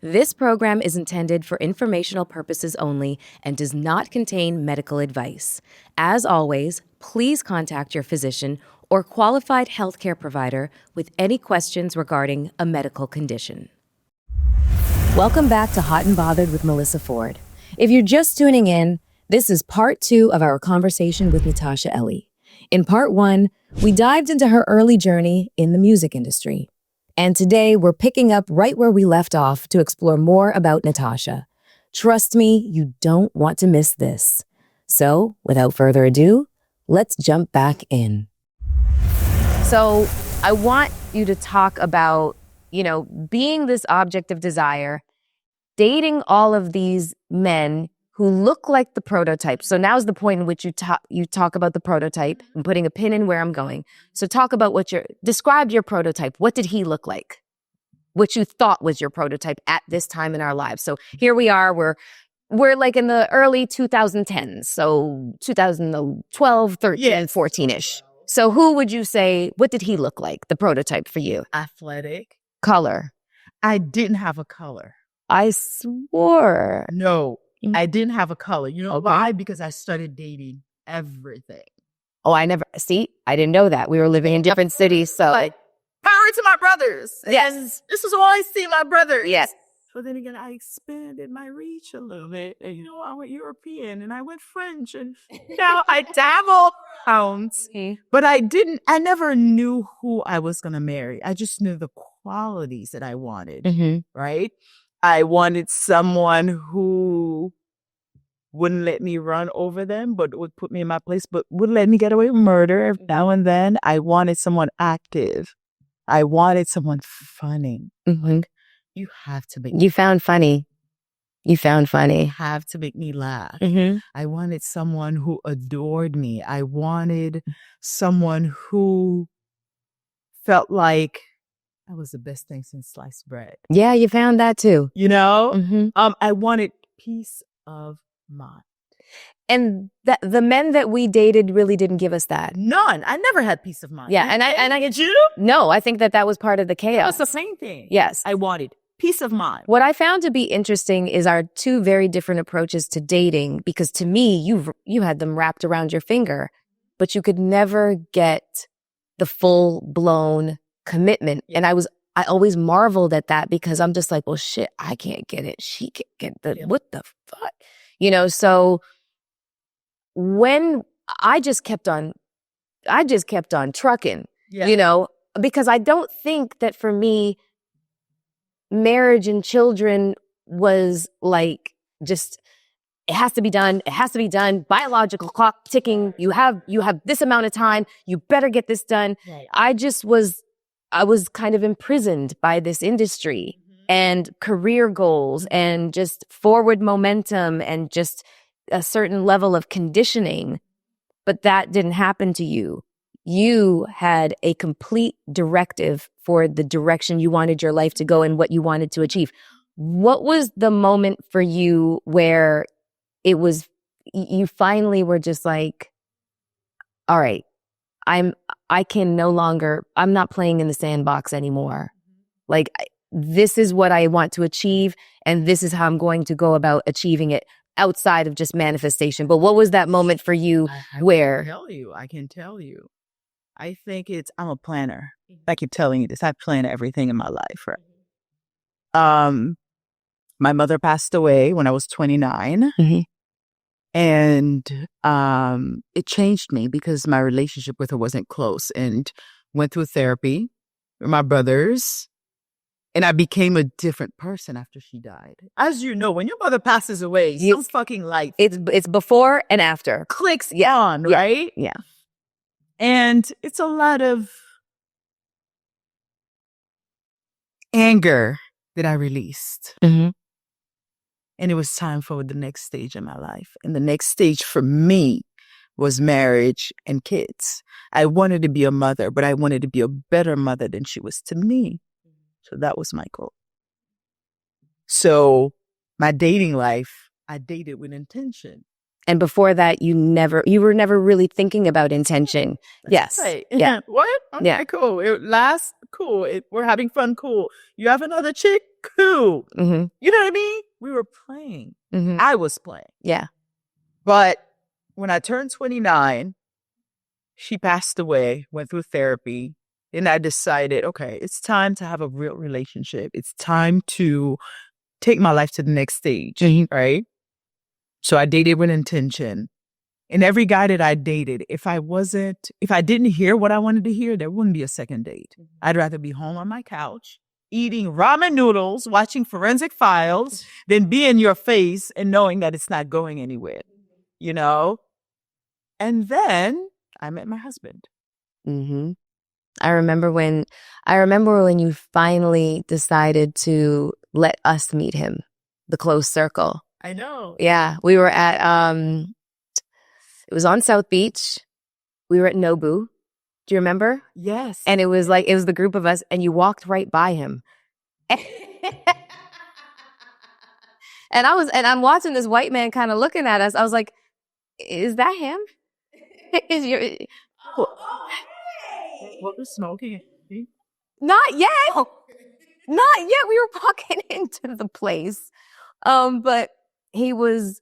This program is intended for informational purposes only and does not contain medical advice. As always, please contact your physician or qualified healthcare provider with any questions regarding a medical condition. Welcome back to Hot and Bothered with Melyssa Ford. If you're just tuning in, this is part 2 of our conversation with Natasha Ellie. In part 1, we dived into her early journey in the music industry. And today, we're picking up right where we left off to explore more about Natasha. Trust me, you don't want to miss this. So, without further ado, let's jump back in. So, I want you to talk about, being this object of desire, dating all of these men who look like the prototype. So now's the point in which you talk about the prototype. I'm putting a pin in where I'm going. So talk about describe your prototype. What did he look like? What you thought was your prototype at this time in our lives. So here we are, we're like in the early 2010s. So 2012, 13, yes. 14-ish. So who would you say, what did he look like? The prototype for you? Athletic. Color? I didn't have a color. I swore. No. I didn't have a color. You know why? Because I started dating everything. Oh, I didn't know that. We were living in different cities, so. But power to my brothers. Yes. And this is all I see, my brothers. Yes. But then again, I expanded my reach a little bit. And, I went European and I went French. And now I dabble around. But I never knew who I was going to marry. I just knew the qualities that I wanted, right? I wanted someone who wouldn't let me run over them, but would put me in my place, but would let me get away with murder every now and then. I wanted someone active. I wanted someone funny. You have to make You found funny. You have to make me laugh. I wanted someone who adored me. I wanted someone who felt like that was the best thing since sliced bread. Yeah, you found that too. I wanted peace of mind. And the men that we dated really didn't give us that. None. I never had peace of mind. Yeah, and I get you. No, I think that was part of the chaos. It's the same thing. Yes, I wanted peace of mind. What I found to be interesting is our two very different approaches to dating. Because to me, you had them wrapped around your finger, but you could never get the full blown commitment. And I always marveled at that because I'm just like, well, shit, I can't get it. She can't get it. What the fuck? So when I just kept on trucking, because I don't think that for me, marriage and children was like, just, it has to be done. It has to be done. Biological clock ticking. You have this amount of time. You better get this done. Right. I was kind of imprisoned by this industry and career goals and just forward momentum and just a certain level of conditioning. But that didn't happen to you. You had a complete directive for the direction you wanted your life to go and what you wanted to achieve. What was the moment for you where it was, you finally were just like, all right, I'm not playing in the sandbox anymore. Like, this is what I want to achieve, and this is how I'm going to go about achieving it outside of just manifestation. But what was that moment for you where? I can tell you. I think I'm a planner. I keep telling you this. I plan everything in my life, right? My mother passed away when I was 29. And it changed me because my relationship with her wasn't close, and went through therapy with my brothers. And I became a different person after she died. As you know, when your mother passes away, some fucking light. It's before and after. Clicks on, right? Yeah. And it's a lot of anger that I released. And it was time for the next stage in my life. And the next stage for me was marriage and kids. I wanted to be a mother, but I wanted to be a better mother than she was to me. So that was my goal. So my dating life, I dated with intention. And before that, you were never really thinking about intention. Yes. Right. Yeah. What? Okay, Yeah. cool. It lasts, cool. We're having fun, cool. You have another chick, cool. Mm-hmm. You know what I mean? We were playing. Mm-hmm. I was playing. Yeah. But when I turned 29, she passed away, went through therapy. And I decided, okay, it's time to have a real relationship. It's time to take my life to the next stage, right? So I dated with intention. And every guy that I dated, if I didn't hear what I wanted to hear, there wouldn't be a second date. I'd rather be home on my couch, eating ramen noodles, watching Forensic Files, than be in your face and knowing that it's not going anywhere, you know? And then I met my husband. Mm-hmm. I remember when you finally decided to let us meet him, the close circle. I know. Yeah, we were at it was on South Beach. We were at Nobu. Do you remember? Yes. And it was the group of us, and you walked right by him. And I'm watching this white man kind of looking at us. I was like, "Is that him?" Is your What was smoking? Not yet. Not yet. We were walking into the place. But he was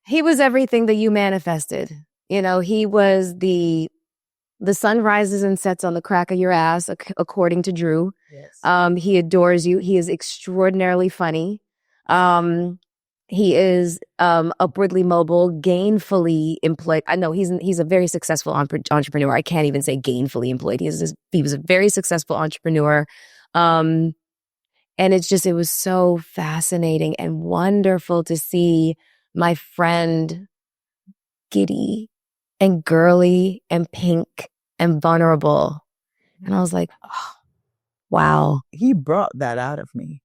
everything that you manifested. You know, he was the sun rises and sets on the crack of your ass, according to Drew. Yes. He adores you. He is extraordinarily funny. He is upwardly mobile, gainfully employed. I know he's a very successful entrepreneur. I can't even say gainfully employed. He was a very successful entrepreneur. And it was so fascinating and wonderful to see my friend giddy and girly and pink and vulnerable. And I was like, oh, wow. He brought that out of me.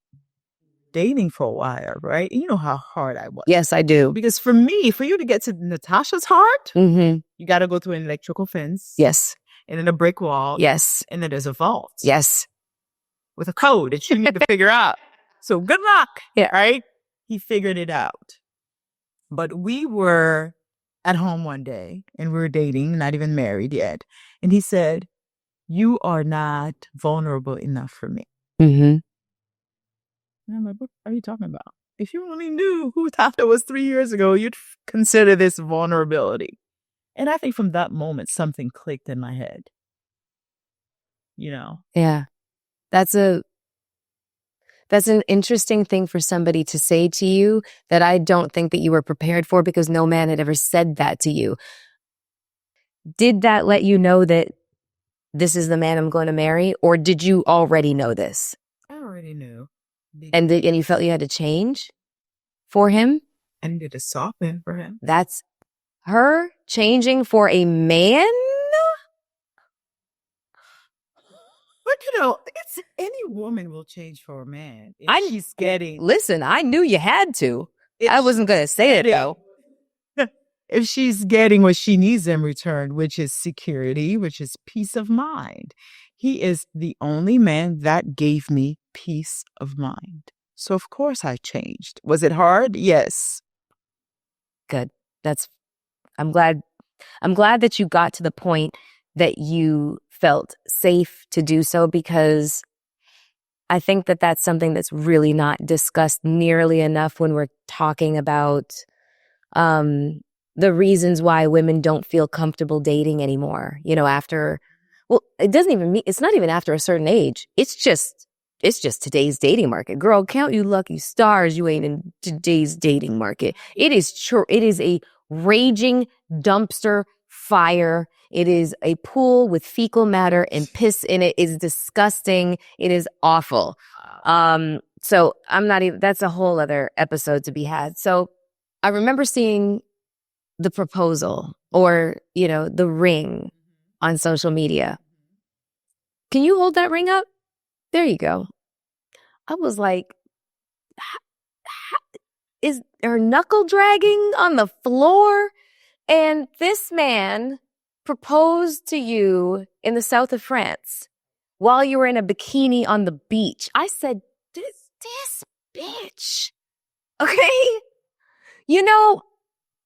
Dating for a while, right? You know how hard I was. Yes, I do. Because for you to get to Natasha's heart, you got to go through an electrical fence. Yes. And then a brick wall. Yes. And then there's a vault. Yes. With a code that you need to figure out. So good luck. Yeah. Right? He figured it out. But we were at home one day and we were dating, not even married yet. And he said, "You are not vulnerable enough for me." Mm-hmm. And I'm like, what are you talking about? If you only knew who Tasha was 3 years ago, you'd consider this vulnerability. And I think from that moment, something clicked in my head. You know? Yeah. That's an interesting thing for somebody to say to you that I don't think that you were prepared for, because no man had ever said that to you. Did that let you know that this is the man I'm going to marry? Or did you already know this? I already knew. And you felt you had to change for him? I needed to soften for him. That's her changing for a man? But it's any woman will change for a man. She's getting. Listen, I knew you had to. I wasn't going to say it though. If she's getting what she needs in return, which is security, which is peace of mind. He is the only man that gave me peace of mind. So of course I changed. Was it hard? Yes. Good. I'm glad that you got to the point that you felt safe to do so, because I think that that's something that's really not discussed nearly enough when we're talking about the reasons why women don't feel comfortable dating anymore. You know, it's not even after a certain age. It's just today's dating market. Girl, count you lucky stars you ain't in today's dating market. It is a raging dumpster fire. It is a pool with fecal matter and piss in it. It's disgusting. It is awful. So that's a whole other episode to be had. So I remember seeing the proposal or, the ring on social media. Can you hold that ring up? There you go. I was like, is her knuckle dragging on the floor? And this man proposed to you in the south of France while you were in a bikini on the beach. I said, this bitch. Okay?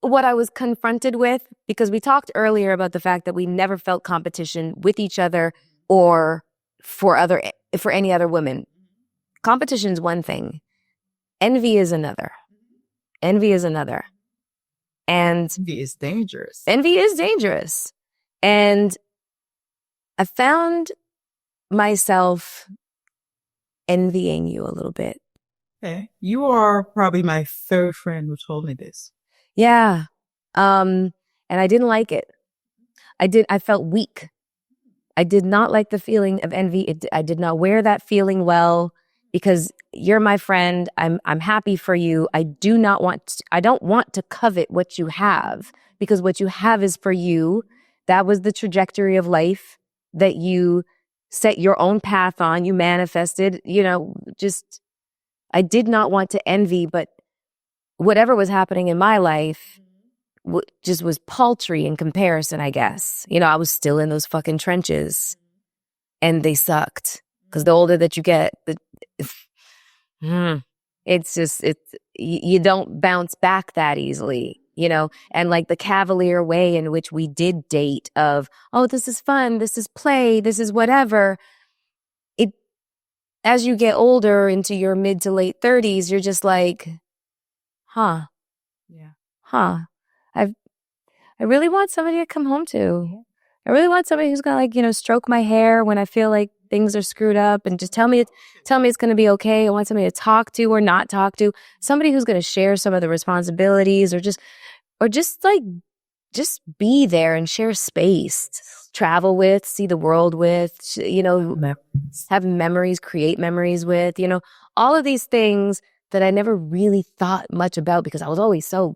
what I was confronted with, because we talked earlier about the fact that we never felt competition with each other or for any other women. Competition is one thing. Envy is another. Envy is another. And Envy is dangerous. Envy is dangerous. And I found myself envying you a little bit. Okay. You are probably my third friend who told me this. Yeah. And I didn't like it. I felt weak. I did not like the feeling of envy. I did not wear that feeling well, because you're my friend. I'm happy for you. I don't want to covet what you have, because what you have is for you. That was the trajectory of life that you set your own path on. You manifested, I did not want to envy, but whatever was happening in my life just was paltry in comparison, I guess. I was still in those fucking trenches, and they sucked, because the older that you get, you don't bounce back that easily, and like the cavalier way in which we did date of, oh, this is fun, this is play, this is whatever. As you get older into your mid to late 30s, you're just like, huh. Yeah. Huh. I really want somebody to come home to. I really want somebody who's gonna stroke my hair when I feel like things are screwed up, and just tell me it's gonna be okay. I want somebody to talk to or not talk to. Somebody who's gonna share some of the responsibilities, or just be there and share space. Travel with, see the world with, have memories, create memories with, all of these things that I never really thought much about, because I was always so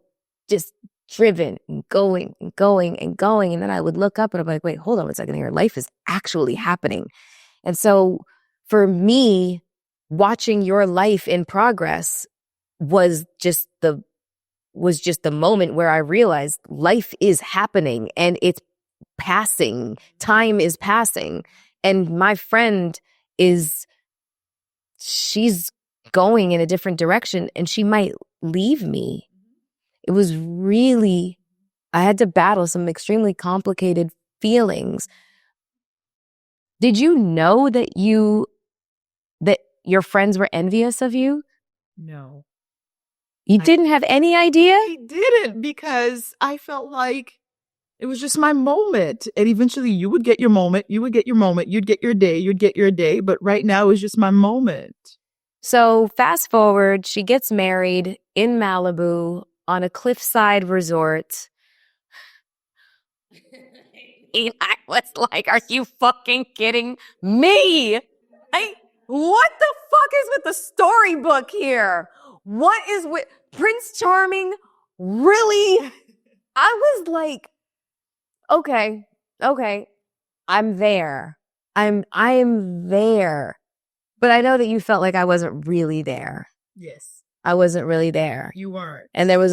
just driven and going and going and going. And then I would look up and I'm like, wait, hold on a second here. Life is actually happening. And so for me, watching your life in progress was just the moment where I realized life is happening and it's passing. Time is passing. And my friend she's going in a different direction, and she might leave me. It was really, I had to battle some extremely complicated feelings. Did you know that your friends were envious of you? No. You didn't have any idea? I didn't, because I felt like it was just my moment. And eventually you would get your moment, you'd get your day. But right now it was just my moment. So fast forward, she gets married in Malibu on a cliffside resort. And I was like, are you fucking kidding me? What the fuck is with the storybook here? What is with Prince Charming? Really? I was like, okay, I'm there. I am there. But I know that you felt like I wasn't really there. Yes. I wasn't really there. You weren't. And that was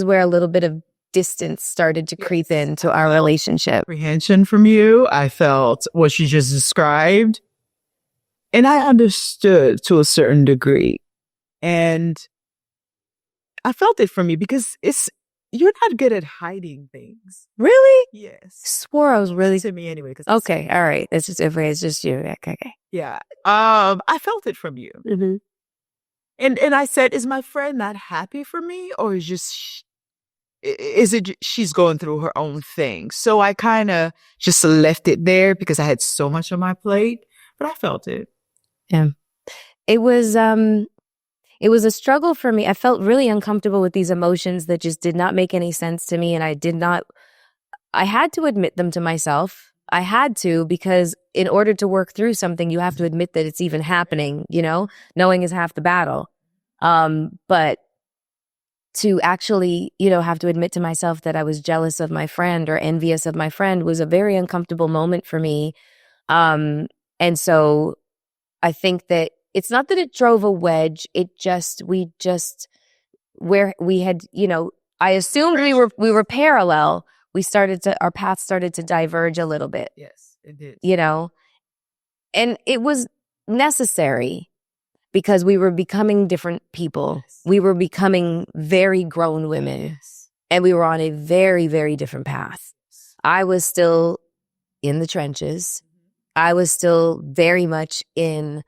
where a little bit of distance started to creep into our relationship. Apprehension from you. I felt what she just described. And I understood to a certain degree. And I felt it from you, because you're not good at hiding things. Really? Yes. I swore I was really to me anyway. Okay, all right. It's just you. Okay. Yeah. I felt it from you. Mm-hmm. And I said, is my friend not happy for me, or is it she's going through her own thing? So I kind of just left it there, because I had so much on my plate, but I felt it. Yeah. It was a struggle for me. I felt really uncomfortable with these emotions that just did not make any sense to me, and I had to admit them to myself. I had to, because in order to work through something, you have to admit that it's even happening, knowing is half the battle. But to actually, have to admit to myself that I was jealous of my friend or envious of my friend was a very uncomfortable moment for me. And so I think that it's not that it drove a wedge. Where we had, I assumed we were parallel. Our paths started to diverge a little bit. Yes, it did. And it was necessary. because we were becoming different people. We were becoming very grown women, and we were on a very, very different path. I was still in the trenches. I was still very much in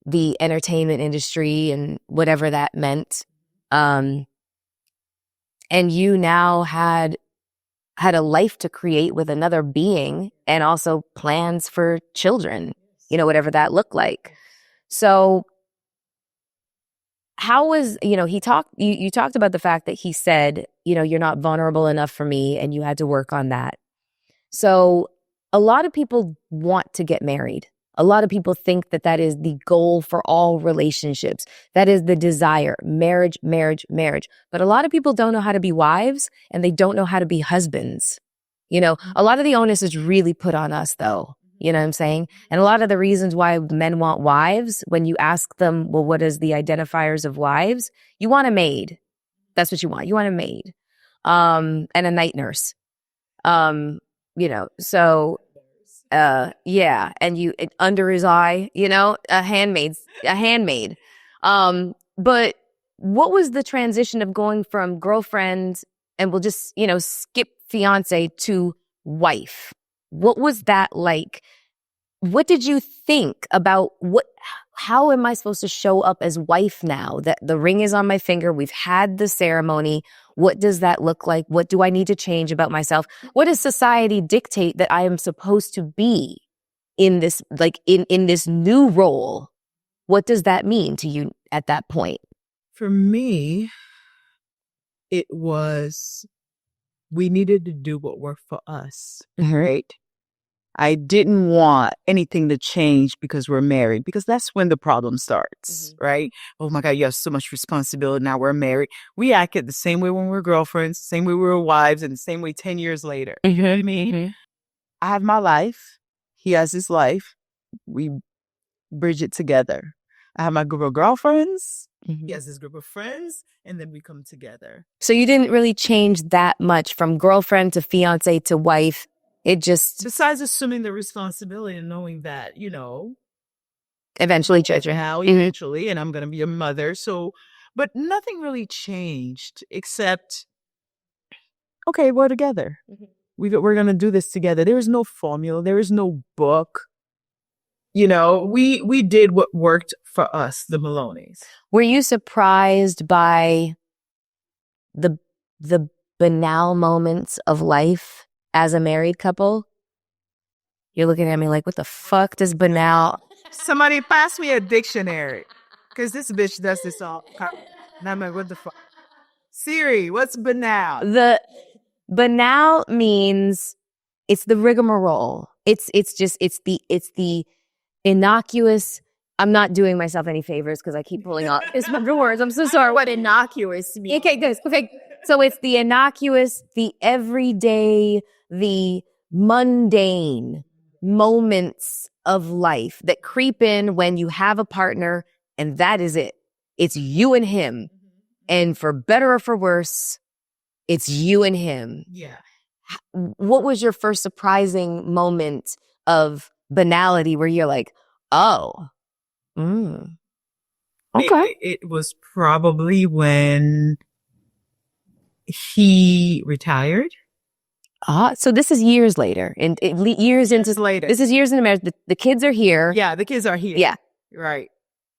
the entertainment industry and whatever that meant. And you now had a life to create with another being, and also plans for children, whatever that looked like. So how was, you talked about the fact that he said, you're not vulnerable enough for me, and you had to work on that. So a lot of people want to get married. A lot of people think that that is the goal for all relationships. That is the desire, marriage, marriage, marriage. But a lot of people don't know how to be wives, and they don't know how to be husbands. A lot of the onus is really put on us, though. You know what I'm saying? And a lot of the reasons why men want wives, when you ask them, well, what is the identifiers of wives? You want a maid. That's what you want. You want a maid. And a night nurse. So yeah, and under his eye, a handmaid. But what was the transition of going from girlfriend, and we'll just, skip fiance, to wife? What was that like? What did you think about how am I supposed to show up as wife now that the ring is on my finger? We've had the ceremony. What does that look like? What do I need to change about myself? What does society dictate that I am supposed to be in this, like in this new role? What does that mean to you at that point? For me, it was, we needed to do what worked for us, right? I didn't want anything to change because we're married, because that's when the problem starts, right? Oh my God, you have so much responsibility. Now we're married. We acted the same way when we were girlfriends, same way we were wives, and the same way 10 years later. You know what I mean? I have my life. He has his life. We bridge it together. I have my group of girlfriends. He has his group of friends, and then we come together. So you didn't really change that much from girlfriend to fiance to wife. It just, besides assuming the responsibility and knowing that, eventually children. Eventually, and I'm going to be a mother. So, but nothing really changed except, okay, we're together. We're going to do this together. There is no formula. There is no book. We did what worked for us, the Maloneys. Were you surprised by the banal moments of life as a married couple? You're looking at me like, what the fuck does banal? Somebody pass me a dictionary, because this bitch does this all. And I'm like, what the fuck? Siri, what's banal? The banal means it's the rigmarole. It's the innocuous. I'm not doing myself any favors because I keep pulling out his words. I'm so sorry. What innocuous means? Okay, guys. Okay, so it's the innocuous, the everyday, the mundane moments of life that creep in when you have a partner, and that is it. It's you and him. And for better or for worse, it's you and him. Yeah. What was your first surprising moment of banality where you're like, oh, okay. It was probably when he retired. So this is years later, and years into later. This is years into marriage. The kids are here. Yeah, the kids are here. Yeah, right.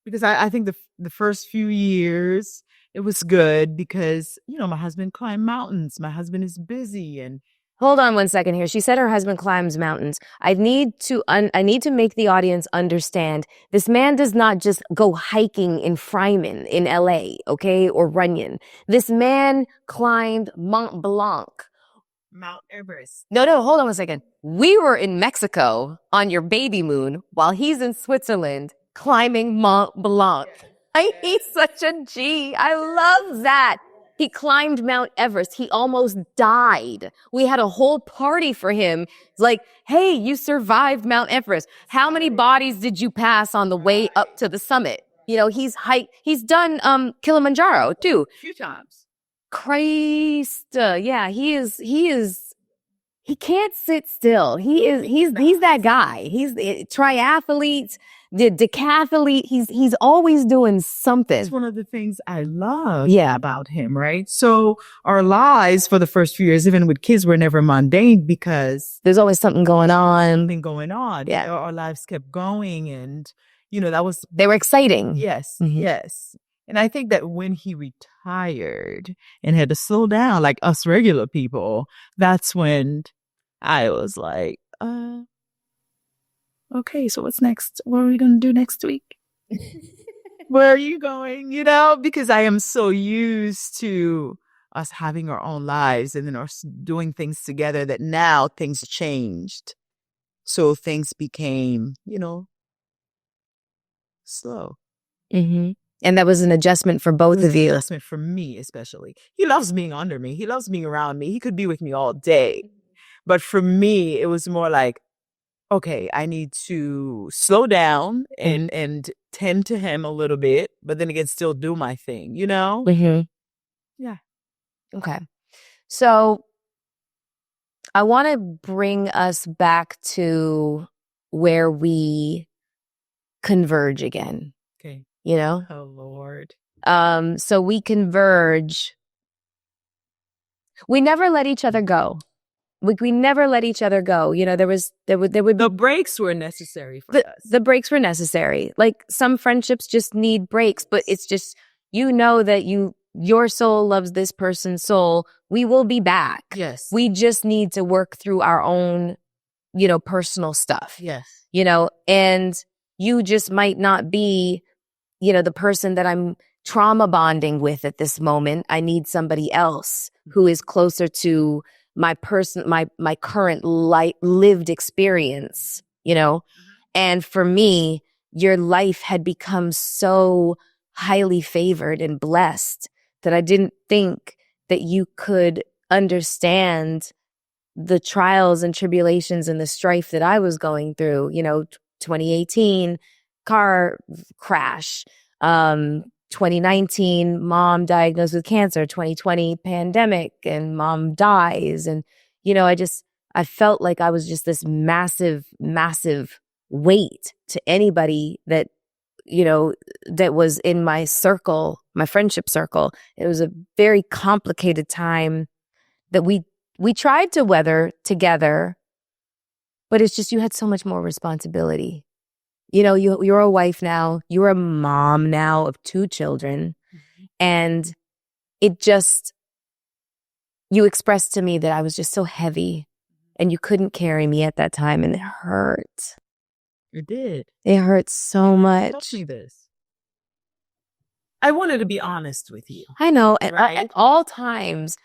Because I think the first few years it was good because my husband climbed mountains. My husband is busy. And hold on one second here. She said her husband climbs mountains. I need to make the audience understand this man does not just go hiking in Fryman in LA, okay, or Runyon. This man climbed Mont Blanc. Mount Everest. No, hold on one second. We were in Mexico on your baby moon while he's in Switzerland climbing Mont Blanc. He's such a G. I love that. He climbed Mount Everest. He almost died. We had a whole party for him. It's like, hey, you survived Mount Everest. How many bodies did you pass on the way up to the summit? He's done Kilimanjaro too. A few times. Christ. Yeah, he can't sit still. He's that guy. He's triathlete. the decathlete. He's always doing something. That's one of the things I love Yeah. about him, right? So our lives for the first few years, even with kids, were never mundane because There's always something going on. something going on. Yeah. Our lives kept going, and that was They were exciting. yes, Mhm. yes. And I think that when he retired and had to slow down like us regular people, that's when I was like, okay, so what's next? What are we going to do next week? Where are you going? Because I am so used to us having our own lives and then us doing things together that now things changed. So things became, slow. Mm-hmm. And that was an adjustment for both of you. Adjustment for me, especially. He loves being under me. He loves being around me. He could be with me all day. But for me, it was more like, okay, I need to slow down and tend to him a little bit, but then again, still do my thing, Mm-hmm. Yeah. Okay. So I want to bring us back to where we converge again, Okay. Oh, Lord. So we converge. We never let each other go. We never let each other go. There would The breaks were necessary for us. The breaks were necessary. Like some friendships just need breaks, but it's just, that your soul loves this person's soul. We will be back. Yes. We just need to work through our own, personal stuff. Yes. And you just might not be, the person that I'm trauma bonding with at this moment. I need somebody else who is closer to my current lived experience, And for me, your life had become so highly favored and blessed that I didn't think that you could understand the trials and tribulations and the strife that I was going through, 2018 car crash, 2019 mom diagnosed with cancer, 2020 pandemic and mom dies. And, I felt like I was just this massive, massive weight to anybody that, that was in my circle, my friendship circle. It was a very complicated time that we tried to weather together, but it's just you had so much more responsibility. You're a wife now, you're a mom now of 2 children, and it just, you expressed to me that I was just so heavy and you couldn't carry me at that time, and it hurt. It did. It hurt so much. Tell me this. I wanted to be honest with you. I know. Right? At all times,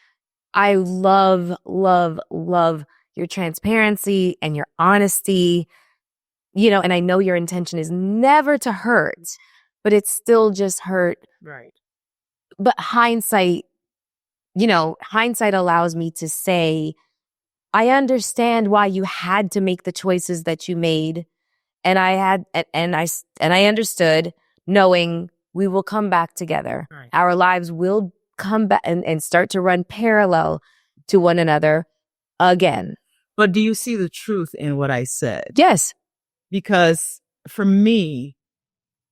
I love, love, love your transparency and your honesty, and I know your intention is never to hurt, but it's still just hurt. Right. But hindsight allows me to say, I understand why you had to make the choices that you made. And I understood, knowing we will come back together. Right. Our lives will come back and start to run parallel to one another again. But do you see the truth in what I said? Yes. Because for me,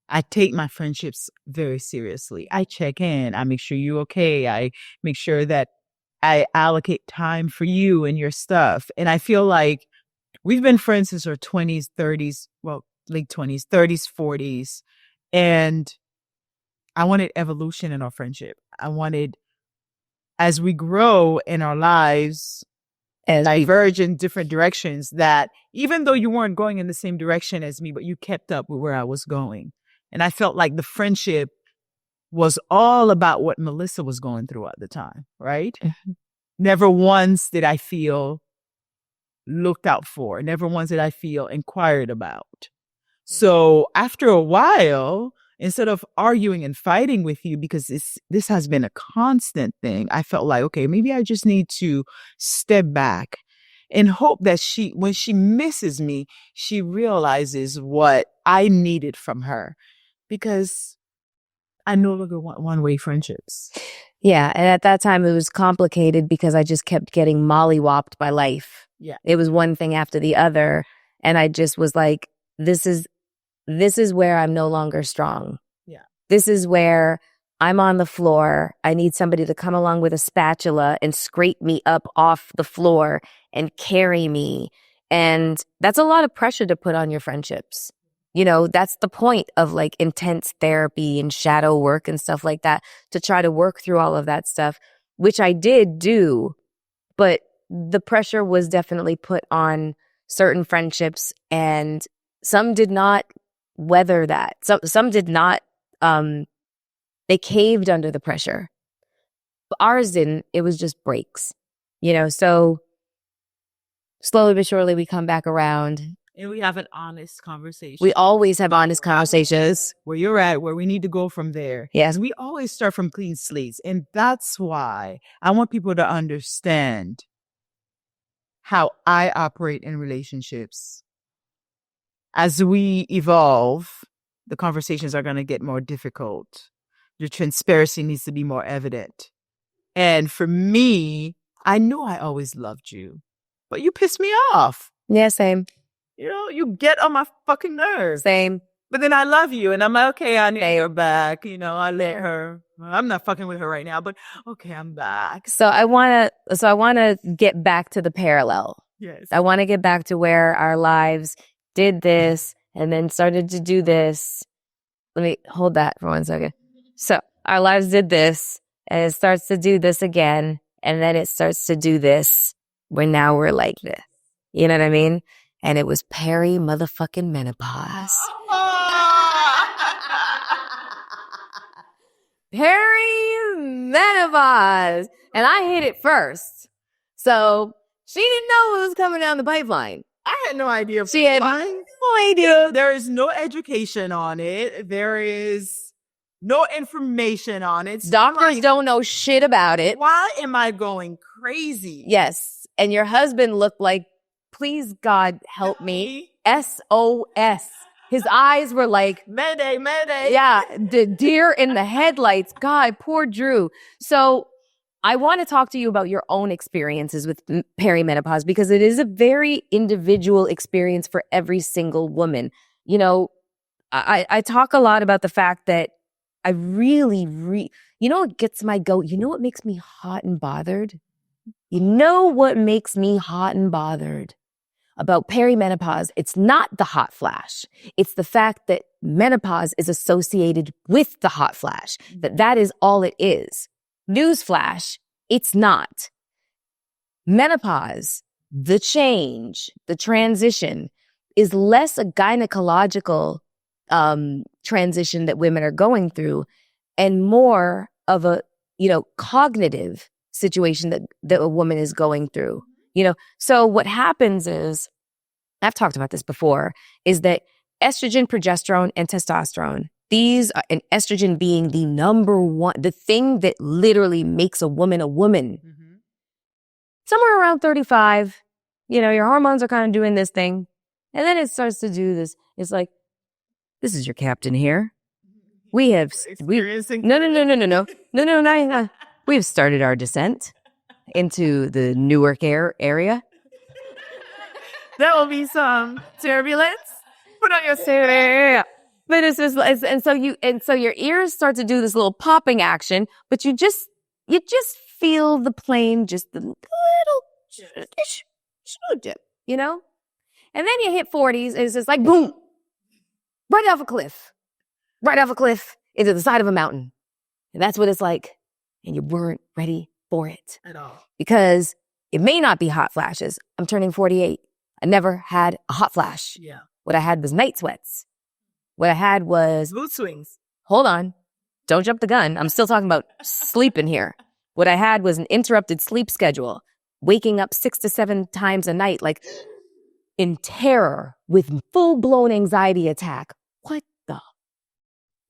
I take my friendships very seriously. I check in. I make sure you're okay. I make sure that I allocate time for you and your stuff. And I feel like we've been friends since our 20s, 30s, well, late 20s, 30s, 40s. And I wanted evolution in our friendship. I wanted, as we grow in our lives, and diverge in different directions, that even though you weren't going in the same direction as me, but you kept up with where I was going. And I felt like the friendship was all about what Melyssa was going through at the time, right? Mm-hmm. Never once did I feel looked out for. Never once did I feel inquired about. So after a while, instead of arguing and fighting with you, because this has been a constant thing, I felt like, okay, maybe I just need to step back and hope that when she misses me, she realizes what I needed from her, because I no longer want one-way friendships. Yeah. And at that time, it was complicated because I just kept getting mollywopped by life. Yeah. It was one thing after the other. And I just was like, this is this is where I'm no longer strong. Yeah. This is where I'm on the floor. I need somebody to come along with a spatula and scrape me up off the floor and carry me. And that's a lot of pressure to put on your friendships. You know, that's the point of like intense therapy and shadow work and stuff like that, to try to work through all of that stuff, which I did do. But the pressure was definitely put on certain friendships, and some did not weather that. Some did not, they caved under the pressure. But ours didn't. It was just breaks, you know? So slowly but surely we come back around. And we have an honest conversation. We always have honest conversations. Where you're at, where we need to go from there. Yes. We always start from clean slates. And that's why I want people to understand how I operate in relationships. As we evolve, the conversations are going to get more difficult. The transparency needs to be more evident. And for me, I know I always loved you, but you pissed me off. Yeah, same. You know, you get on my fucking nerves. Same. But then I love you, and I'm like, okay, I need her back. You know, I let her. I'm not fucking with her right now, but okay, I'm back. So I want to get back to the parallel. Yes. I want to get back to where our lives did this and then started to do this. Let me hold that for 1 second. So our lives did this, and it starts to do this again, and then it starts to do this, where now we're like this. You know what I mean? And it was motherfucking menopause. Perimenopause. And I hit it first. So she didn't know what was coming down the pipeline. I had no idea. She had no idea. There is no education on it. There is no information on it. Doctors don't know shit about it. Why am I going crazy? Yes. And your husband looked like, please God help me. SOS. His eyes were like, Mayday, mayday. Yeah, the deer in the headlights. God, poor Drew. So I want to talk to you about your own experiences with perimenopause, because it is a very individual experience for every single woman. You know, I talk a lot about the fact that I really, you know what gets my goat? You know what makes me hot and bothered? You know what makes me hot and bothered about perimenopause? It's not the hot flash. It's the fact that menopause is associated with the hot flash, that is all it is. Newsflash, it's not. Menopause, the change, the transition, is less a gynecological transition that women are going through, and more of a, you know, cognitive situation that a woman is going through. You know, so what happens is, I've talked about this before, is that estrogen, progesterone, and testosterone, these are, and estrogen being the number one, the thing that literally makes a woman, somewhere around 35, you know, your hormones are kind of doing this thing. And then it starts to do this. It's like, this is your captain here. We have, no. We have started our descent into the Newark area. There will be some turbulence. Put on your Yeah. But it's just, and so your ears start to do this little popping action, but you just feel the plane, just a little dip, you know? And then you hit 40s, and it's just like, boom, right off a cliff into the side of a mountain. And that's what it's like. And you weren't ready for it at all. Because it may not be hot flashes. I'm turning 48. I never had a hot flash. Yeah. What I had was night sweats. What I had was mood swings. Hold on. Don't jump the gun. I'm still talking about sleeping here. What I had was an interrupted sleep schedule, waking up 6 to 7 times a night, like in terror with full-blown anxiety attack. What the?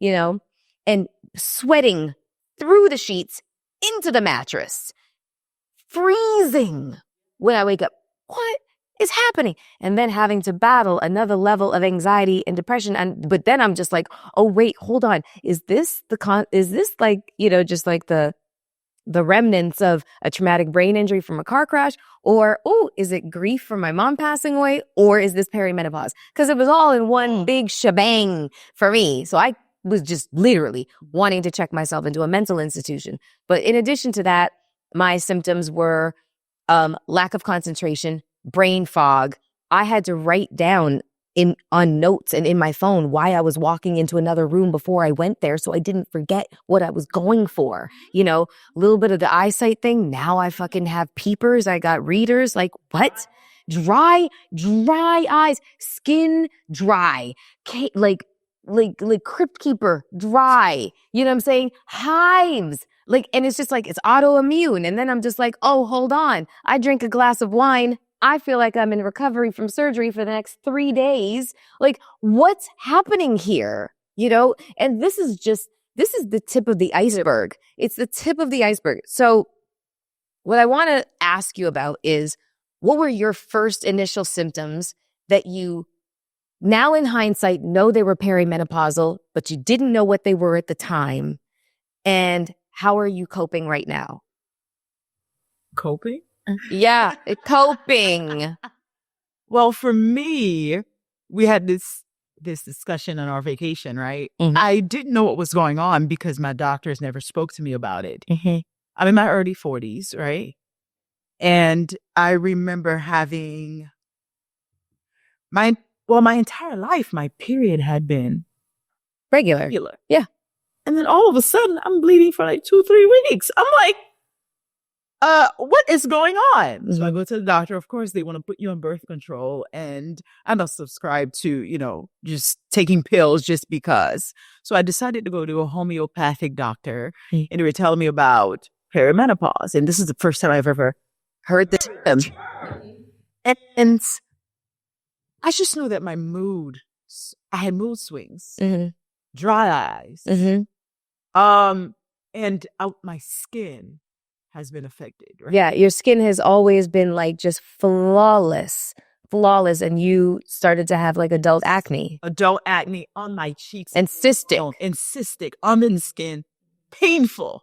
You know, and sweating through the sheets into the mattress, freezing when I wake up. What is happening? And then having to battle another level of anxiety and depression. But then I'm just like, oh wait, hold on. Is this like, you know, just like the the remnants of a traumatic brain injury from a car crash? Or, oh, is it grief from my mom passing away? Or is this perimenopause? Because it was all in one big shebang for me. So I was just literally wanting to check myself into a mental institution. But in addition to that, my symptoms were lack of concentration, brain fog. I had to write down on notes and in my phone why I was walking into another room before I went there, so I didn't forget what I was going for. You know, a little bit of the eyesight thing. Now I fucking have peepers. I got readers. Like, what? Dry eyes, skin dry, like crypt keeper dry. You know what I'm saying? Hives. Like, and it's just like, it's autoimmune. And then I'm just like, oh, hold on. I drink a glass of wine. I feel like I'm in recovery from surgery for the next 3 days. Like, what's happening here? You know? And this is the tip of the iceberg. It's the tip of the iceberg. So what I want to ask you about is, what were your first initial symptoms that you now in hindsight know they were perimenopausal, but you didn't know what they were at the time? And how are you coping right now? Coping? Yeah, coping. Well, for me, we had this discussion on our vacation, right? Mm-hmm. I didn't know what was going on because my doctors never spoke to me about it. Mm-hmm. I'm in my early 40s, right? And I remember having my entire life, my period had been Regular. Yeah. And then all of a sudden, I'm bleeding for like 2-3 weeks. I'm like, what is going on? Mm-hmm. So I go to the doctor. Of course, they want to put you on birth control. And I don't subscribe to, just taking pills just because. So I decided to go to a homeopathic doctor. Mm-hmm. And they were telling me about perimenopause. And this is the first time I've ever heard the term. And I just know that I had mood swings, mm-hmm. dry eyes, mm-hmm. And my skin has been affected, right? Yeah, your skin has always been like just flawless, and you started to have like adult acne on my cheeks and cystic on the skin, painful.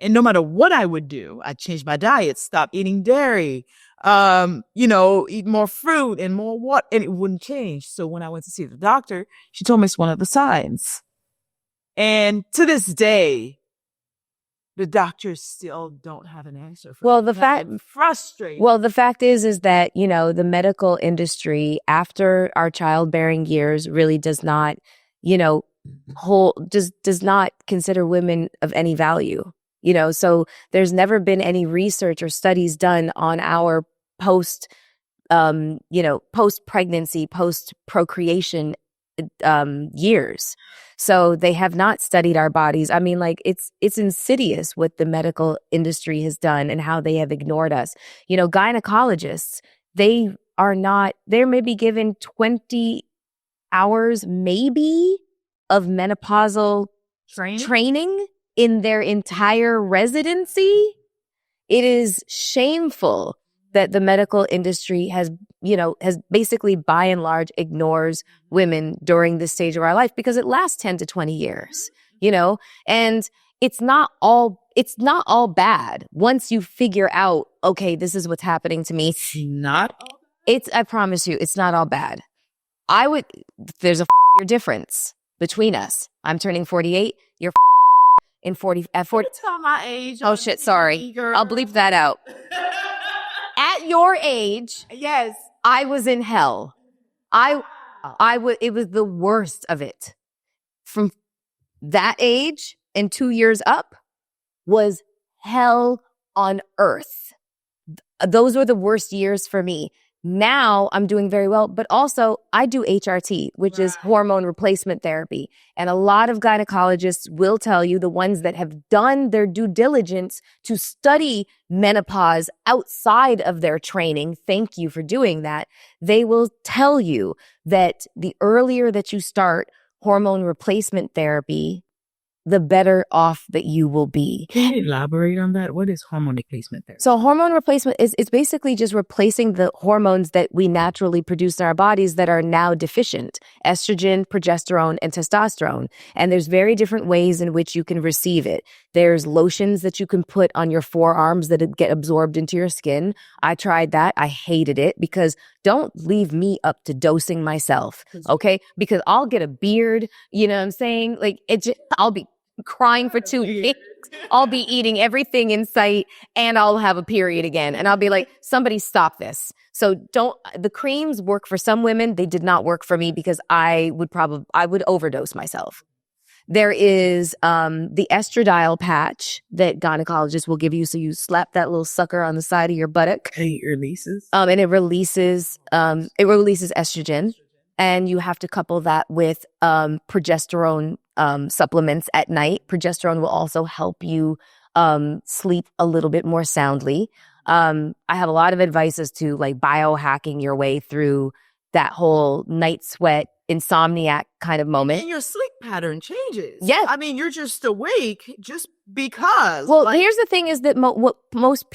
And no matter what I would do, I'd change my diet, stop eating dairy, eat more fruit and more water, and it wouldn't change. So when I went to see the doctor, she told me it's one of the signs. And to this day, the doctors still don't have an answer for I'm frustrated. Well, the fact is that, the medical industry after our childbearing years really does not, does not consider women of any value. So there's never been any research or studies done on our post-pregnancy, post-procreation years. So they have not studied our bodies. I mean, like, it's insidious what the medical industry has done and how they have ignored us. Gynecologists, they're maybe given 20 hours maybe of menopausal training in their entire residency. It is shameful that the medical industry has basically by and large ignores women during this stage of our life, because it lasts 10 to 20 years, and it's not all bad once you figure out, okay, this is what's happening to me. I promise you, it's not all bad. There's a year difference between us. I'm turning 48. You're in 40 at 40. Tell my age. Oh shit, sorry. I'll bleep that out. At your age, yes, I was in hell. It was the worst of it. From that age and 2 years up was hell on earth. Those were the worst years for me. Now I'm doing very well, but also I do HRT, which is hormone replacement therapy. And a lot of gynecologists will tell you, the ones that have done their due diligence to study menopause outside of their training, thank you for doing that, they will tell you that the earlier that you start hormone replacement therapy, the better off that you will be. Can you elaborate on that? What is hormone replacement therapy? So hormone replacement is it's basically just replacing the hormones that we naturally produce in our bodies that are now deficient: estrogen, progesterone, and testosterone. And there's very different ways in which you can receive it. There's lotions that you can put on your forearms that get absorbed into your skin. I tried that. I hated it because don't leave me up to dosing myself, okay? Because I'll get a beard, you know what I'm saying? Like I'll be crying for 2 weeks. I'll be eating everything in sight and I'll have a period again. And I'll be like, somebody stop this. So the creams work for some women. They did not work for me because I would overdose myself. There is the estradiol patch that gynecologists will give you. So you slap that little sucker on the side of your buttock. It releases? And it releases estrogen. And you have to couple that with progesterone supplements at night. Progesterone will also help you sleep a little bit more soundly. I have a lot of advice as to like biohacking your way through that whole night sweat, insomniac kind of moment. And your sleep pattern changes. Yes. I mean, you're just awake just because. Well, here's the thing is that what most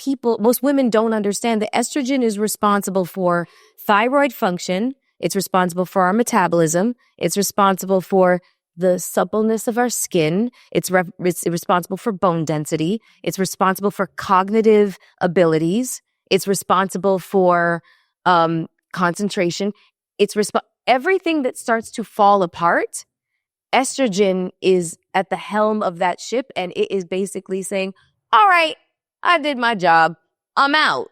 women don't understand, that estrogen is responsible for thyroid function. It's responsible for our metabolism. It's responsible for the suppleness of our skin. It's responsible for bone density. It's responsible for cognitive abilities. It's responsible for concentration. Everything that starts to fall apart, estrogen is at the helm of that ship, and it is basically saying, all right, I did my job. I'm out,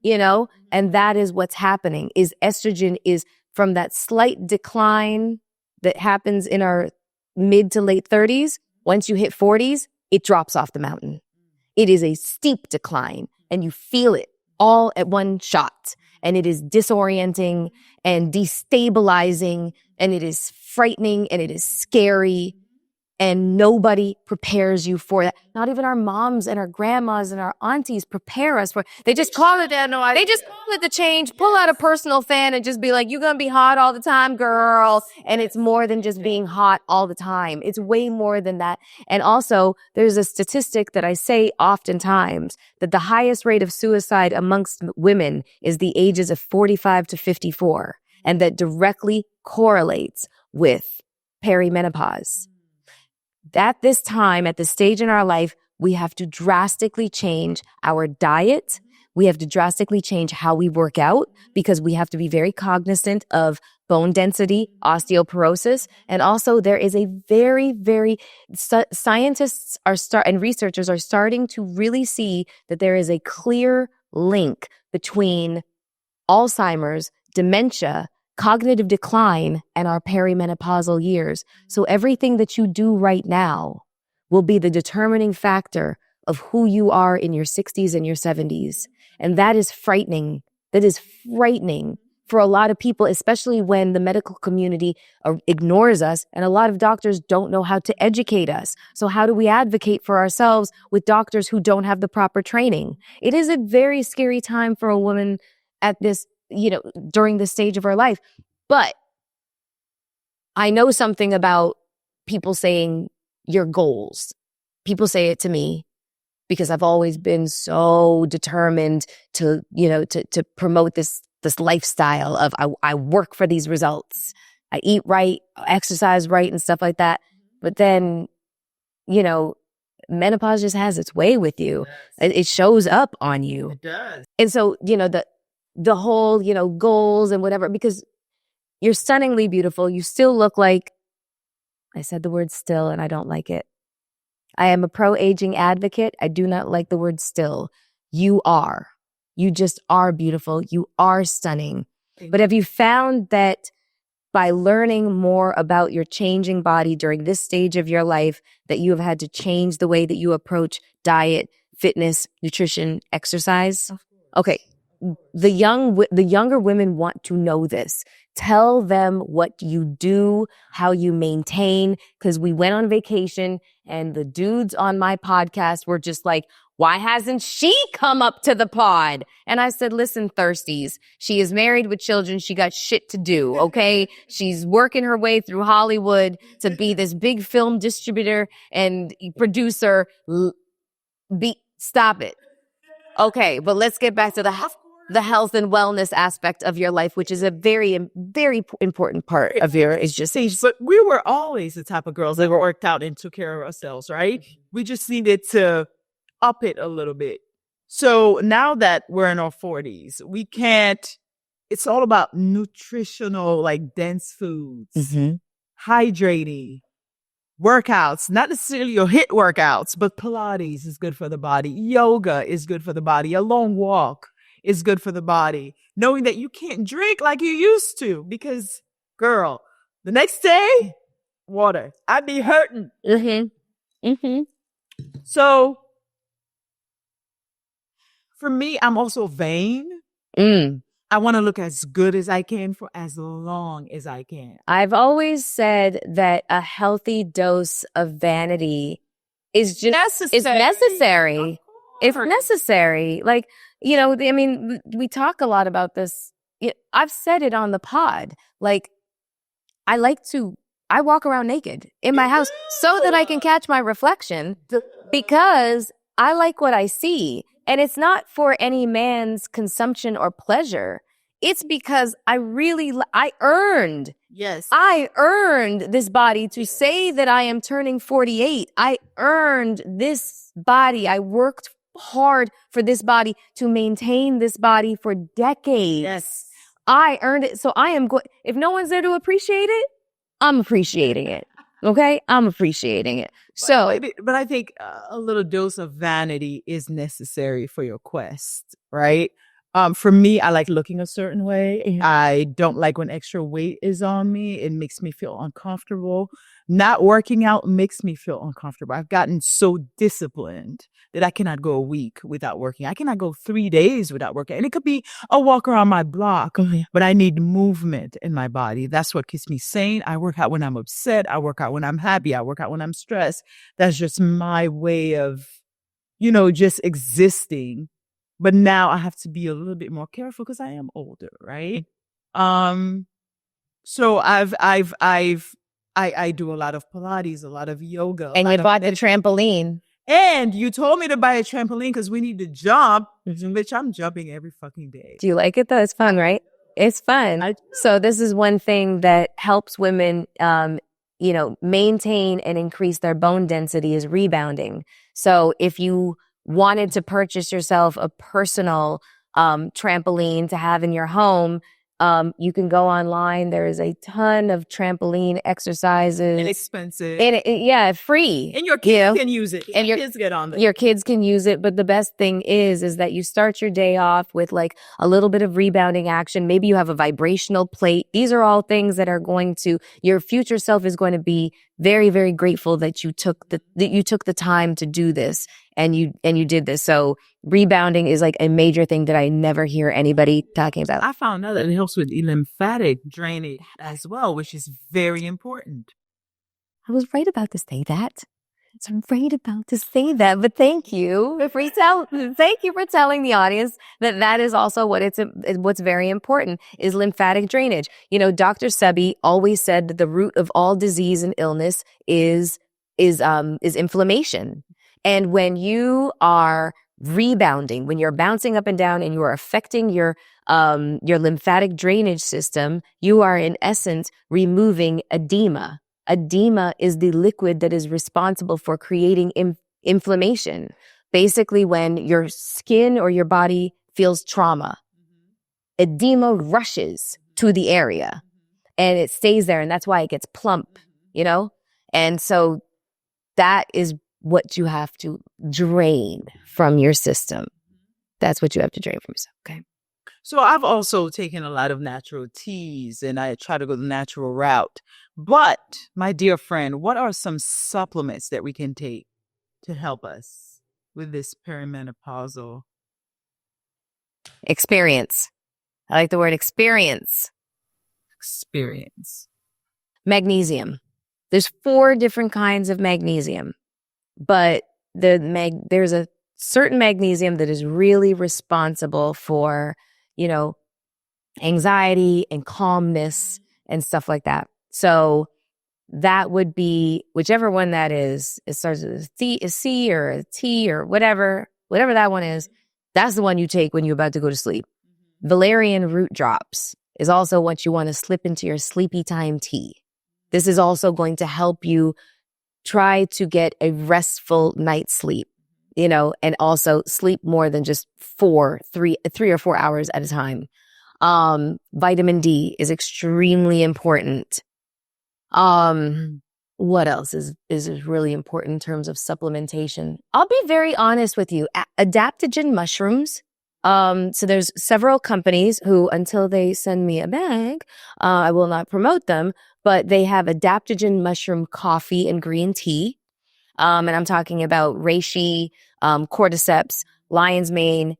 you know? And that is what's happening, is estrogen is from that slight decline that happens in our mid to late 30s. Once you hit 40s, it drops off the mountain. It is a steep decline, and you feel it all at one shot. And it is disorienting and destabilizing, and it is frightening, and it is scary. And nobody prepares you for that. Not even our moms and our grandmas and our aunties prepare us for it. They just call it that. They just call it the change, pull out a personal fan and just be like, you're going to be hot all the time, girl. And it's more than just being hot all the time. It's way more than that. And also, there's a statistic that I say oftentimes that the highest rate of suicide amongst women is the ages of 45 to 54. And that directly correlates with perimenopause. At this time, at this stage in our life, we have to drastically change our diet. We have to drastically change how we work out, because we have to be very cognizant of bone density, osteoporosis. And also there is a scientists and researchers are starting to really see that there is a clear link between Alzheimer's, dementia, cognitive decline, and our perimenopausal years. So everything that you do right now will be the determining factor of who you are in your 60s and your 70s. And that is frightening. That is frightening for a lot of people, especially when the medical community ignores us, and a lot of doctors don't know how to educate us. So how do we advocate for ourselves with doctors who don't have the proper training? It is a very scary time for a woman at this, during this stage of her life. But I know something about people saying your goals. People say it to me because I've always been so determined to promote this lifestyle of I work for these results. I eat right, exercise right, and stuff like that. But then, menopause just has its way with you. It shows up on you. It does. And so, the whole, goals and whatever, because you're stunningly beautiful. You still look like, I said the word still and I don't like it. I am a pro-aging advocate. I do not like the word still. You are. You just are beautiful. You are stunning. But have you found that by learning more about your changing body during this stage of your life, that you have had to change the way that you approach diet, fitness, nutrition, exercise? Okay. The younger women want to know this. Tell them what you do, how you maintain, because we went on vacation and the dudes on my podcast were just like, Why hasn't she come up to the pod? And I said, listen, thirsties, she is married with children. She got shit to do, okay? She's working her way through Hollywood to be this big film distributor and producer. Stop it. Okay, but let's get back to the health and wellness aspect of your life, which is a very, very important part of your existence. But we were always the type of girls that were worked out and took care of ourselves, right? We just needed to up it a little bit. So now that we're in our 40s, we can't, it's all about nutritional, like dense foods, hydrating, workouts, not necessarily your HIIT workouts, but Pilates is good for the body. Yoga is good for the body. A long walk is good for the body. Knowing that you can't drink like you used to because, girl, the next day, water. I'd be hurting. So for me, I'm also vain. I want to look as good as I can for as long as I can. I've always said that a healthy dose of vanity is just necessary. If necessary. Like, you know, I mean, we talk a lot about this. I've said it on the pod. Like, I walk around naked in my house so that I can catch my reflection because I like what I see. And it's not for any man's consumption or pleasure. It's because I earned this body to say that I am turning 48. I earned this body. I worked hard for this body to maintain this body for decades. Yes. I earned it. So I am going, if no one's there to appreciate it, I'm appreciating it. Okay? I'm appreciating it. So, but I think a little dose of vanity is necessary for your quest, right? For me, I like looking a certain way. I don't like when extra weight is on me. It makes me feel uncomfortable. Not working out makes me feel uncomfortable. I've gotten so disciplined that I cannot go a week without working. I cannot go 3 days without working. And it could be a walk around my block, but I need movement in my body. That's what keeps me sane. I work out when I'm upset. I work out when I'm happy. I work out when I'm stressed. That's just my way of, just existing. But now I have to be a little bit more careful because I am older, right? So I do a lot of Pilates, a lot of yoga. And you bought the trampoline. And you told me to buy a trampoline because we need to jump, which I'm jumping every fucking day. Do you like it though? It's fun, right? It's fun. So this is one thing that helps women, maintain and increase their bone density is rebounding. So if you wanted to purchase yourself a personal trampoline to have in your home, you can go online. There is a ton of trampoline exercises. Inexpensive. Free. And your kids can use it. And your kids get on there. Your kids can use it. But the best thing is that you start your day off with like a little bit of rebounding action. Maybe you have a vibrational plate. These are all things that are your future self is going to be very, very grateful that you took the time to do this and you did this. So rebounding is like a major thing that I never hear anybody talking about. I found out that it helps with lymphatic drainage as well, which is very important. I was right about to say that. But thank you for telling the audience that is also what's very important is lymphatic drainage. Dr. Sebi always said that the root of all disease and illness is inflammation. And when you are rebounding, when you're bouncing up and down and you are affecting your lymphatic drainage system, you are in essence removing edema. Edema is the liquid that is responsible for creating inflammation. Basically, when your skin or your body feels trauma, edema rushes to the area and it stays there. And that's why it gets plump, And so that is what you have to drain from your system. That's what you have to drain from yourself. Okay. So I've also taken a lot of natural teas and I try to go the natural route. But my dear friend, what are some supplements that we can take to help us with this perimenopausal experience? I like the word experience. Magnesium. There's 4 different kinds of magnesium, but there's a certain magnesium that is really responsible for, anxiety and calmness and stuff like that. So that would be whichever one that is. It starts with a C or a T or whatever that one is. That's the one you take when you're about to go to sleep. Valerian root drops is also what you want to slip into your sleepy time tea. This is also going to help you try to get a restful night's sleep, and also sleep more than just 3 or 4 hours at a time. Vitamin D is extremely important. What else is really important in terms of supplementation? I'll be very honest with you. Adaptogen mushrooms. So there's several companies who, until they send me a bag, I will not promote them, but they have adaptogen mushroom coffee and green tea. And I'm talking about reishi, cordyceps, lion's mane,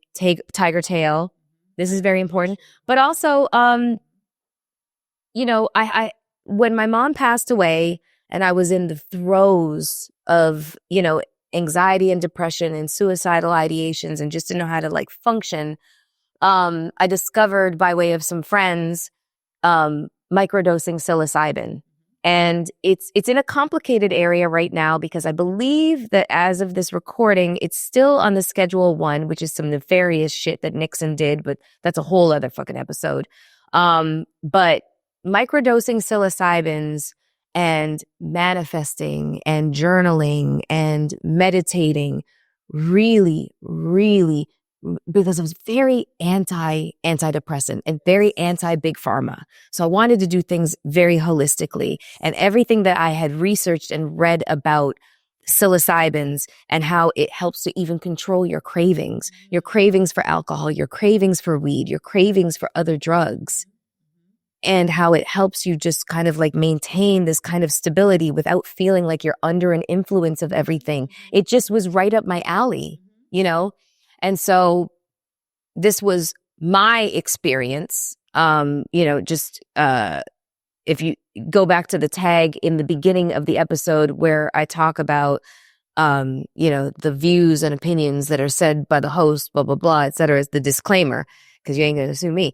tiger tail. This is very important. But also, I when my mom passed away and I was in the throes of, anxiety and depression and suicidal ideations and just didn't know how to function, I discovered by way of some friends, microdosing psilocybin. And it's in a complicated area right now because I believe that as of this recording, it's still on the Schedule 1, which is some nefarious shit that Nixon did, but that's a whole other fucking episode. But microdosing psilocybins and manifesting and journaling and meditating really, really, because I was very antidepressant and very anti-big pharma. So I wanted to do things very holistically. And everything that I had researched and read about psilocybins and how it helps to even control your cravings for alcohol, your cravings for weed, your cravings for other drugs, and how it helps you just kind of maintain this kind of stability without feeling like you're under an influence of everything. It just was right up my alley, And so this was my experience. If you go back to the tag in the beginning of the episode where I talk about, the views and opinions that are said by the host, blah, blah, blah, et cetera, is the disclaimer, because you ain't going to sue me.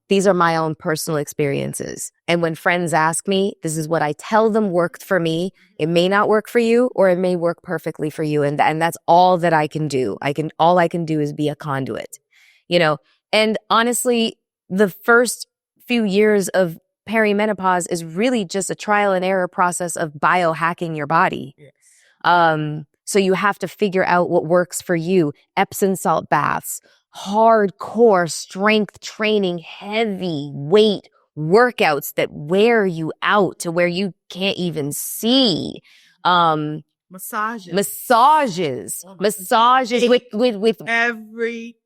These are my own personal experiences. And when friends ask me, this is what I tell them worked for me. It may not work for you, or it may work perfectly for you. And that's all that I can do. All I can do is be a conduit, and honestly, the first few years of perimenopause is really just a trial and error process of biohacking your body. Yes. So you have to figure out what works for you. Epsom salt baths, hardcore strength training, heavy weight workouts that wear you out to where you can't even see. Massages with every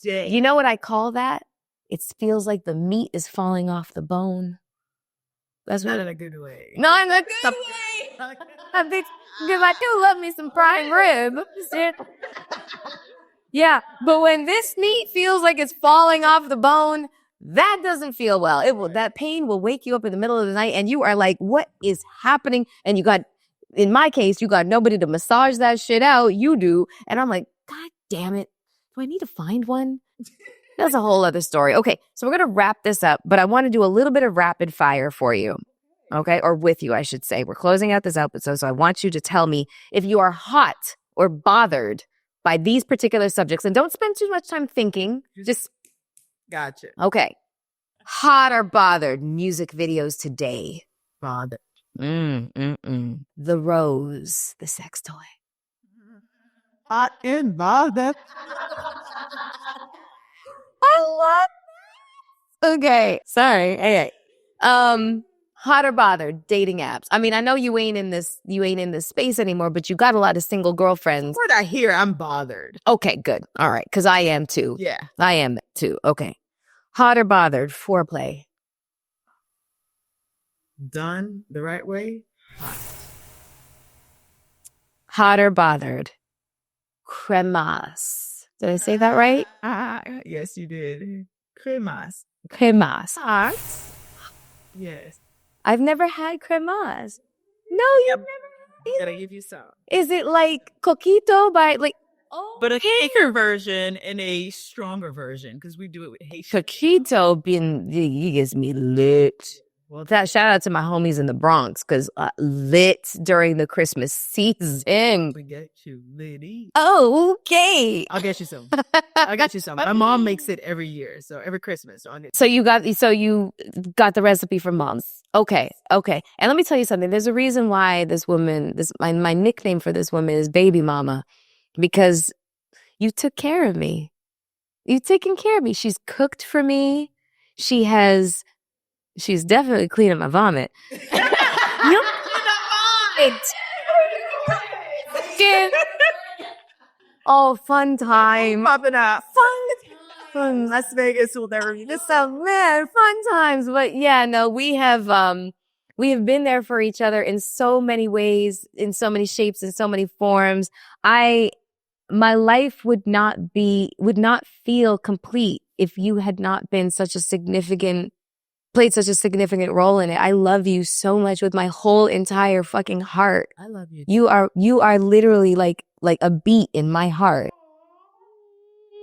day. You know what I call that? It feels like the meat is falling off the bone. That's not in a good way. No, in a good way. Because I do love me some prime rib. Yeah, but when this meat feels like it's falling off the bone, that doesn't feel well. That pain will wake you up in the middle of the night and you are like, what is happening? And in my case, you got nobody to massage that shit out. You do. And I'm like, God damn it. Do I need to find one? That's a whole other story. Okay, so we're going to wrap this up, but I want to do a little bit of rapid fire for you. Okay, or with you, I should say. We're closing out this episode, so I want you to tell me if you are hot or bothered by these particular subjects. And don't spend too much time thinking. Just gotcha. Okay. Hot or bothered music videos today? Bothered. The rose, the sex toy. Hot and bothered. I love that. Okay. Sorry. Hey. Hot or bothered dating apps. I mean, I know you ain't in this space anymore, but you got a lot of single girlfriends. What I hear, I'm bothered. Okay, good. All right. Because I am too. Yeah. I am too. Okay. Hot or bothered foreplay? Done the right way. Hot. Hot or bothered cremas? Did I say that right? Yes, you did. Cremas. Hot. Yes. I've never had cremas. No, you've never. Gotta give you some. Is it like coquito by like? but a Haitian version and a stronger version because we do it with Haitian. Coquito he gets me lit. Well, that shout out to my homies in the Bronx because lit during the Christmas season. We get you litty. Oh, okay. I'll get you some. I'll get you some. My mom makes it every year, so every Christmas on it. So you got the recipe from Mom's. Okay. And let me tell you something. There's a reason why this woman, my nickname for this woman is Baby Mama, because you took care of me. You've taken care of me. She's cooked for me. She's definitely cleaning my vomit. Oh, fun time. Popping up. Fun. Las Vegas will never be the same. Man, fun times. But yeah, no, we have been there for each other in so many ways, in so many shapes, in so many forms. My life would not feel complete if you had not been played such a significant role in it. I love you so much with my whole entire fucking heart. I love you. You are literally like a beat in my heart.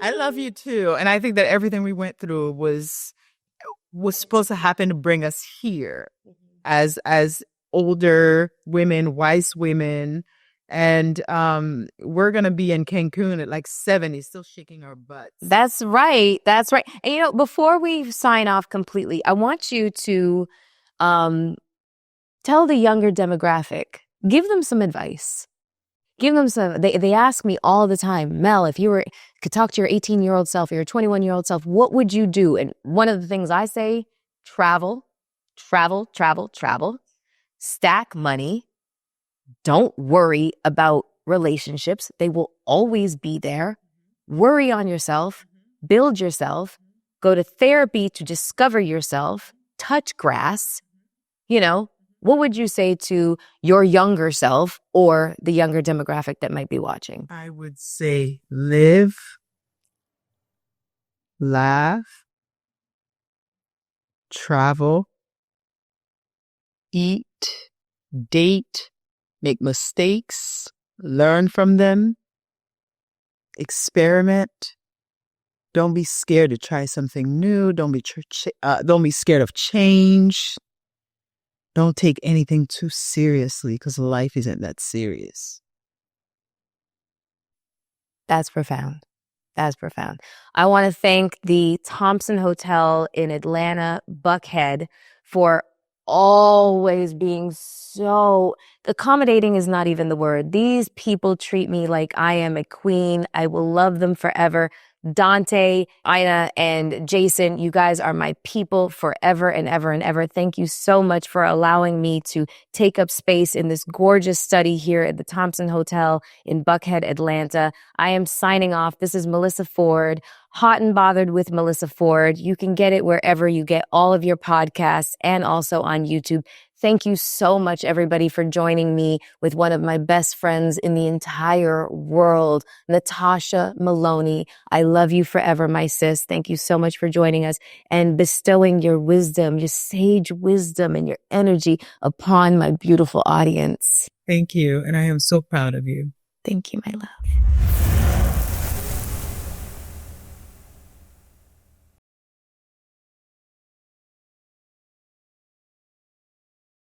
I love you too. And I think that everything we went through was supposed to happen to bring us here as older women, wise women. And we're going to be in Cancun at like 70, still shaking our butts. That's right. And before we sign off completely, I want you to tell the younger demographic, give them some advice. Give them some, they ask me all the time, Mel, if you could talk to your 18-year-old self or your 21-year-old self, what would you do? And one of the things I say, travel, stack money. Don't worry about relationships. They will always be there. Worry on yourself, build yourself, go to therapy to discover yourself, touch grass. What would you say to your younger self or the younger demographic that might be watching? I would say live, laugh, travel, eat, date, make mistakes, learn from them, experiment. Don't be scared to try something new. Don't be scared of change. Don't take anything too seriously because life isn't that serious. That's profound. I want to thank the Thompson Hotel in Atlanta, Buckhead, for always being so accommodating is not even the word. These people treat me like I am a queen. I will love them forever. Dante, Ina, and Jason, you guys are my people forever and ever and ever. Thank you so much for allowing me to take up space in this gorgeous study here at the Thompson Hotel in Buckhead, Atlanta. I am signing off. This is Melyssa Ford, Hot and Bothered with Melyssa Ford. You can get it wherever you get all of your podcasts and also on YouTube. Thank you so much, everybody, for joining me with one of my best friends in the entire world, Natasha Maloney. I love you forever, my sis. Thank you so much for joining us and bestowing your wisdom, your sage wisdom and your energy upon my beautiful audience. Thank you. And I am so proud of you. Thank you, my love.